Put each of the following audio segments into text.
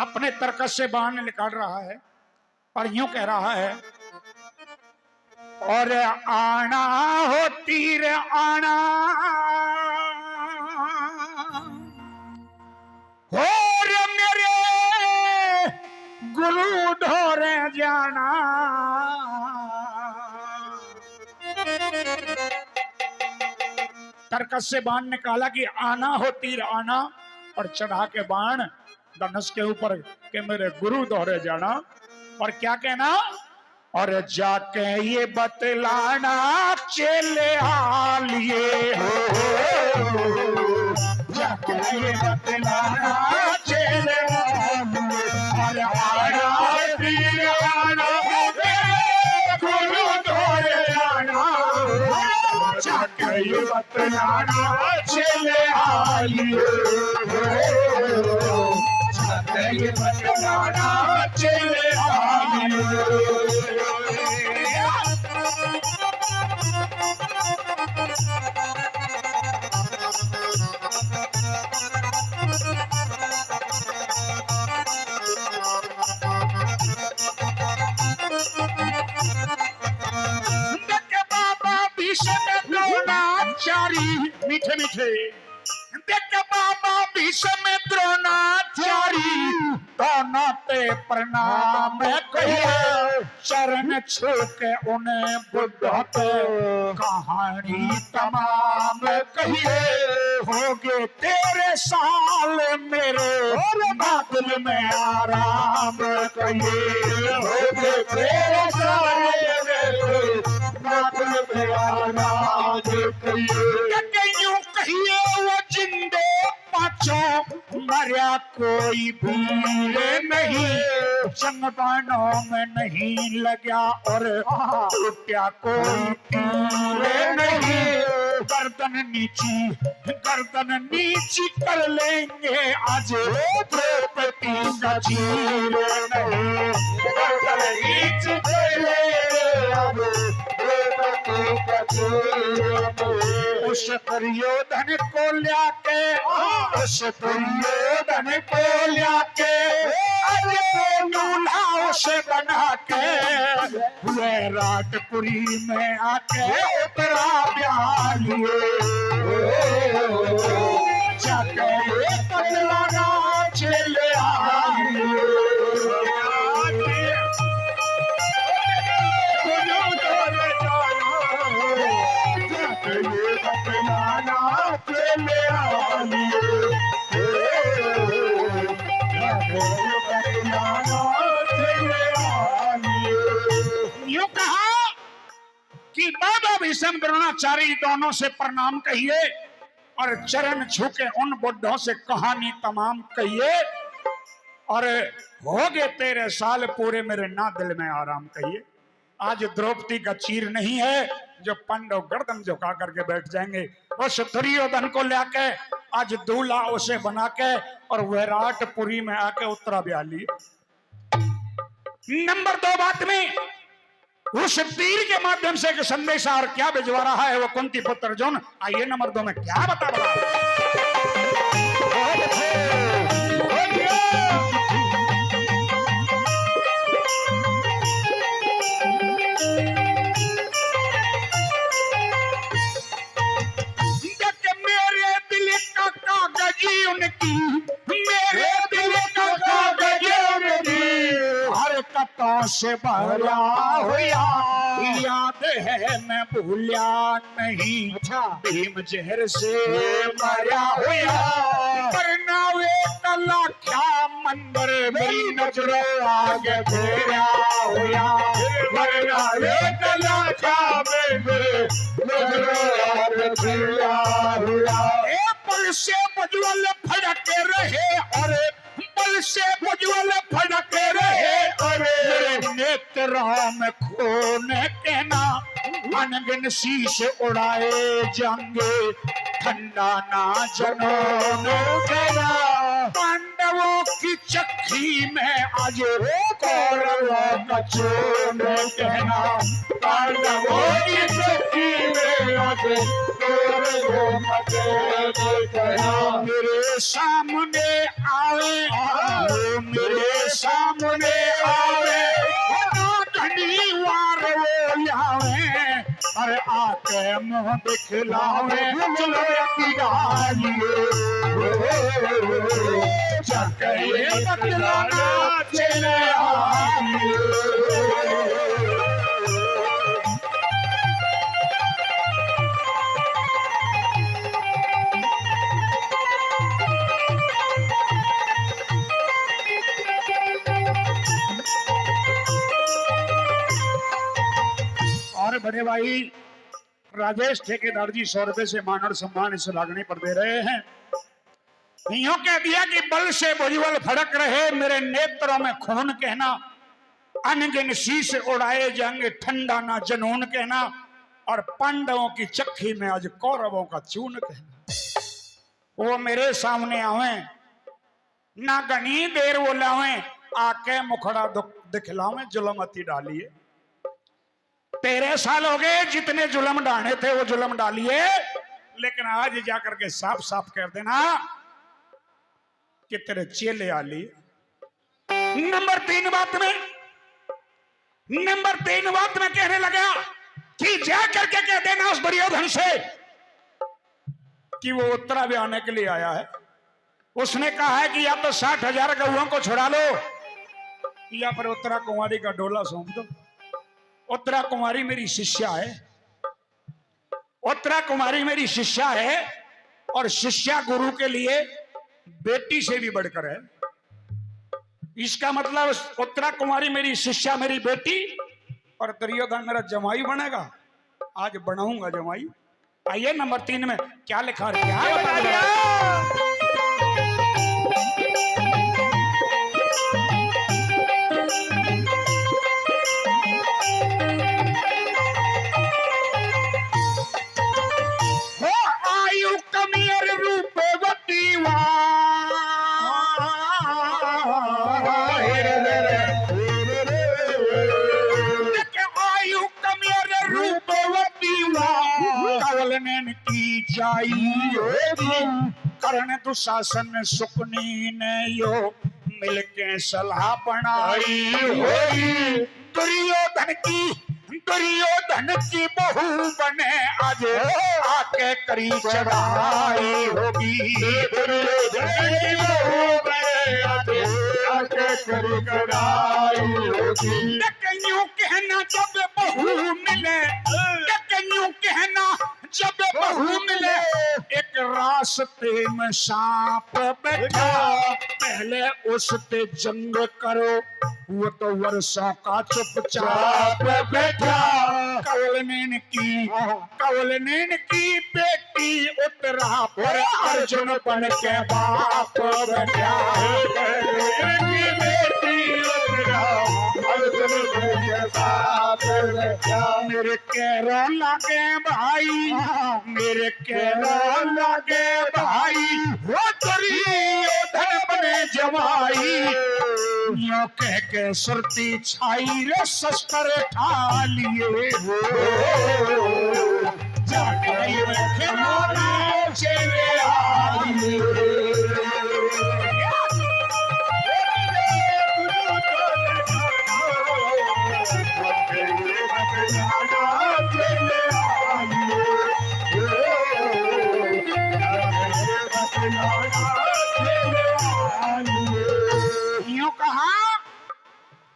अपने तरकस से बाण निकाल रहा है और यूं कह रहा है, और आना हो तीर आना, और मेरे गुरु ढोरे जाना। तरकस से बाण निकाला कि आना हो तीर आना, और चढ़ा के बाण धनुष के ऊपर के मेरे गुरु दोहरे जाना। और क्या कहना, और जाके ये बतलाना चेले हालिए हो, जाके ये बतलाना चेले हालिए, और आना तीर आना गुरु दोहरे जाना, जाके ये बतलाना चेले हालिए, ये बतलाना चले बाबा भीष्म द्रोणाचार्य मीठे मीठे, देख बाबा भीष्म द्रोणाचार्य दोनों ते प्रणाम कहिए, चरण छू के उन्हें बुद्धों पे कहानी तमाम कहिए, होगे तेरे साल मेरे बादल में आराम कहिए, होगे तेरे साल मेरे बादल में आराम कहिए, कहिए वो जिंदे पाछो मरिया कोई भी नहीं, जंग बाणों में नहीं लगा और टूटा कोई तीर नहीं, गर्दन नीची कर लेंगे आज द्रौपदी का चीर नहीं, गर्दन नीची कर लेंगे आज द्रौपदी का चीर नहीं। उस दुर्योधन को ल्याके, उस दुर्योधन को ल्याके, अरे दूल्हा उसे बना के, हुए राजपुरी में आके उतरा ब्यालिए, जाके बतलाना चले आलिए, यूं कहा कि बाबा भीष्म द्रोणाचार्य दोनों से प्रणाम कहिए, और चरण छूके उन बुढ़ों से कहानी तमाम कहिए, और होगे तेरे साल पूरे मेरे ना दिल में आराम कहिए। आज द्रौपदी का चीर नहीं है जो पांडव गर्दन झुका करके बैठ जाएंगे, उस दुर्योधन को लेके आज दूल्हा उसे बना के और विराटपुरी में आके उत्तरा ब्याली। नंबर 2 बात में उस तीर के माध्यम से एक संदेशा और क्या भिजवा रहा है वो कुंती पुत्र अर्जुन। आइए नंबर 2 में क्या बता रहा है। उनकी मेरे दिल का कागज हरकतों से भरा हुआ, याद है मैं भूलिया नहीं, भीम जहर से मरा हुआ, वरना वे कला क्या मंदिर मेरी नजरों आगे फेरा हुआ, वरना वे कला क्या मेरे नजरों आगे फेरा हुआ। बल से उज्ज्वल फड़के रहे और बल से उज्ज्वल फड़के रहे, अरे नेत्रों में खून कहना, अनगिन शीश उड़ाए जाएंगे, ठंडा ना जनों कहना, पांडवों की चक्की में आज कौरवों का चून कहना, पांडवों की चक्की में आज कौरवों का चून कहना, मेरे सामने आवे, वो मेरे सामने आवे, घनी वार वो लावे, अरे आके मुंह दिखलावे, जुलती डालिए चके बतलाना चले आइए। और बड़े भाई राजेश ठेकेदार जी 100 रुपए से मान और सम्मान इस लागणी पर दे रहे हैं। यूं कह दिया कि बल से भुजबल फड़क रहे, मेरे नेत्रों में खून कहना, अनगिन शीश उड़ाए जाएंगे ठंडा ना जनून कहना, और पांडवों की चक्की में आज कौरवों का चून कहना। वो मेरे सामने आवे, ना घनी देर वो लावे, आके मुखड़ा दिखलावे, जुलमती डालिए। 13 साल हो गए, जितने जुलम डाने थे वो जुलम डालिए, लेकिन आज जाकर के साफ साफ कर देना कि तेरे चेले आ लिए। नंबर 3 बात में कहने लगा कि जा करके कह देना उस दुर्योधन से कि वो उत्तरा भी आने के लिए आया है। उसने कहा है कि या तो 60,000 गौओं को छुड़ा लो, या फिर उत्तरा कुमारी का डोला सौंप दो। उत्तरा कुमारी मेरी शिष्या है, उत्तरा कुमारी मेरी शिष्या है, और शिष्या गुरु के लिए बेटी से भी बढ़कर है। इसका मतलब उत्तरा कुमारी मेरी शिष्या, मेरी बेटी, और दुर्योधन मेरा जमाई बनेगा। आज बनाऊंगा जमाई। आइए नंबर 3 में क्या लिखा है, क्या बता दिया। कर्ण दुशासन सुकनी ने यो मिलके सलाह बनाई होगी। दुर्योधन की बहू बने आज आके करी चढ़ाई होगी। दुर्योधन की बहू बने आज आके करी चढ़ाई होगी। यूं कहना जब बहू मिले, यूं कहना जब बहू मिले, एक रास्ते में सांप बैठा, पहले उससे जंग करो, वो तो वर्षों का चुपचाप बैठा। कौलनेन की बेटी उत्तरा पर अर्जुन बन के बाप बैठा। मेरे कैरों लागे भाई, मेरे कैरों लागे भाई, वो दुर्योधन बने जवाई। यूं कह के सुरती छाई रे शस्त्र ठा लिए, जाके खिलौना चले आए। यूं कहा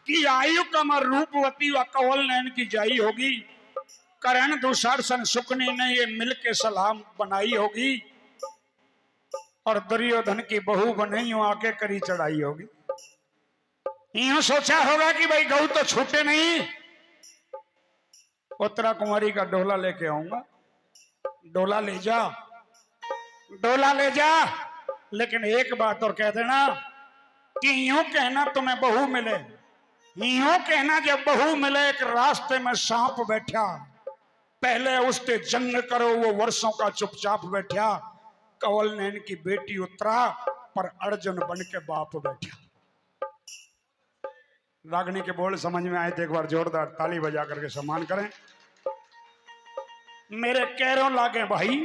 कि आयु कमर रूपवती व कवल नयन की जाई होगी। कर्ण दुशासन सुकनी ने ये मिलके सलाम बनाई होगी, और दुर्योधन की बहू बनी आके करी चढ़ाई होगी। यूं सोचा होगा कि भाई गऊ तो छूटे नहीं, उत्तरा कुमारी का डोला लेके आऊंगा। डोला ले जा, डोला ले जा, लेकिन एक बात और कह देना कि यूं कहना तुम्हें बहू मिले, यूं कहना जब बहू मिले एक रास्ते में सांप बैठा, पहले उससे जंग करो, वो वर्षों का चुपचाप बैठा। कवल नैन की बेटी उत्तरा पर अर्जुन बन के बाप बैठा। रागनी के बोल समझ में आए थे, एक बार जोरदार ताली बजा करके सम्मान करें। मेरे कैरों लागे भाई,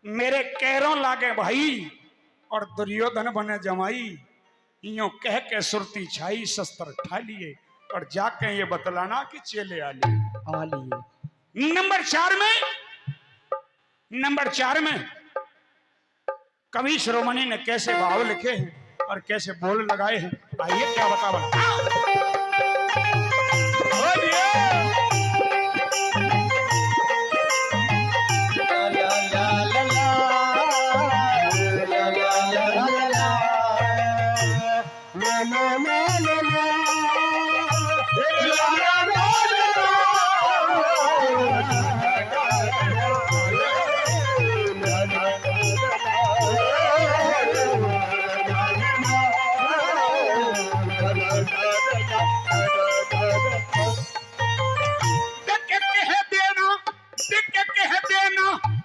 मेरे कैरों लागे भाई, और दुर्योधन बने जमाई। यूं कह के सुरती छाई शस्त्र ठा लिए और जाके ये बतलाना कि चेले आ लिए। नंबर 4 में कवि शिरोमणि ने कैसे भाव लिखे हैं और कैसे बोल लगाए हैं, आइए क्या बतावा।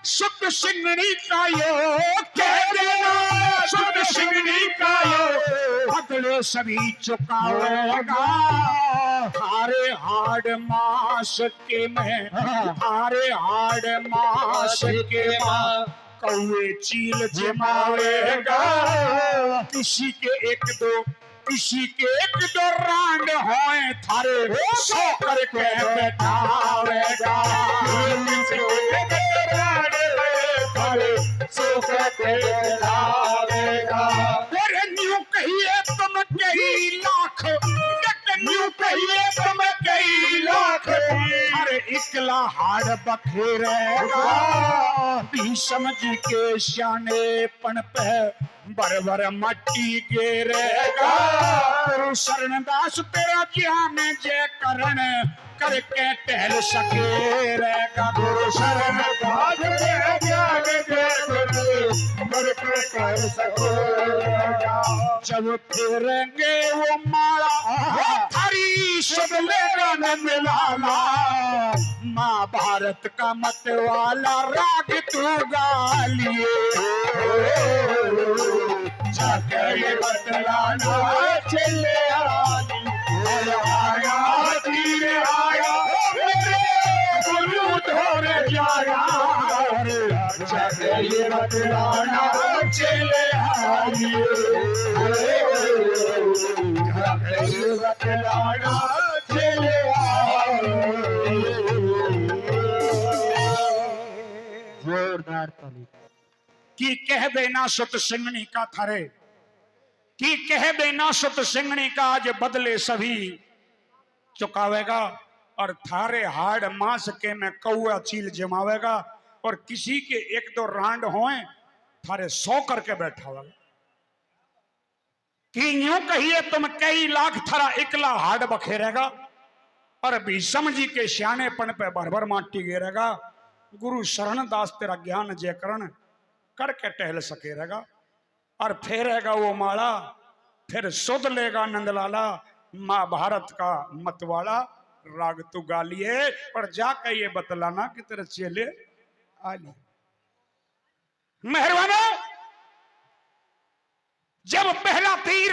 शुद्ध सिंगड़ी का यो कह देना, शुद्ध सिंगड़ी का यो बदले सभी चुकावेगा। थारे हाड़ मास के में, थारे हाड़ मास के में कौवे चील जमावेगा। किसी के एक दो रांड होए थारे सो करके बैठावेगा। न्यू कहिए तुम कई लाख, न्यू कहिए तुम कई लाख, अरे इकला हाड़ बखेरेगा। भीष्म जी के श्यानेपन पे बरबर मट्टी गिरेगा। गुरु शरणदास तेरा ज्ञान जय करण करके टहल सके रहेगा। गुरु शरणदास तेरा ज्ञान जय करके कर सकेगा। जब फिरेंगे वो माला हरी सब लेगा नंद लाला। महाभारत का मत वाला राग तू गा लिए। जाके बतलाना चले आया तीर आया मेरे गुरु धोरे जाया। जाके बतलाना चले आइए, जाके बतलाना चले जोरदार ताली। कि कह देना सुत सिंगनी का थारे, कि कह देना सुत सिंगनी का आज बदले सभी चुकावेगा। और थारे हाड़ मांस के में कौआ चील जमावेगा। और किसी के एक दो रांड होए थारे 100 करके बैठावेगा। कि यूं कहिए तुम कई लाख थारा इकला हाड़ बखेरेगा। और भीष्म जी के श्यानेपन पे भर माटी गिरेगा। गुरु शरणदास तेरा ज्ञान जय करण करके टहल सके रहेगा। और फेरेगा वो माला फिर सुध लेगा नंदलाला। महाभारत का मतवाला राग तू गा लिए। और जाके ये बतलाना कि तेरे चेले आ लिए। मेहरबानो, जब पहला तीर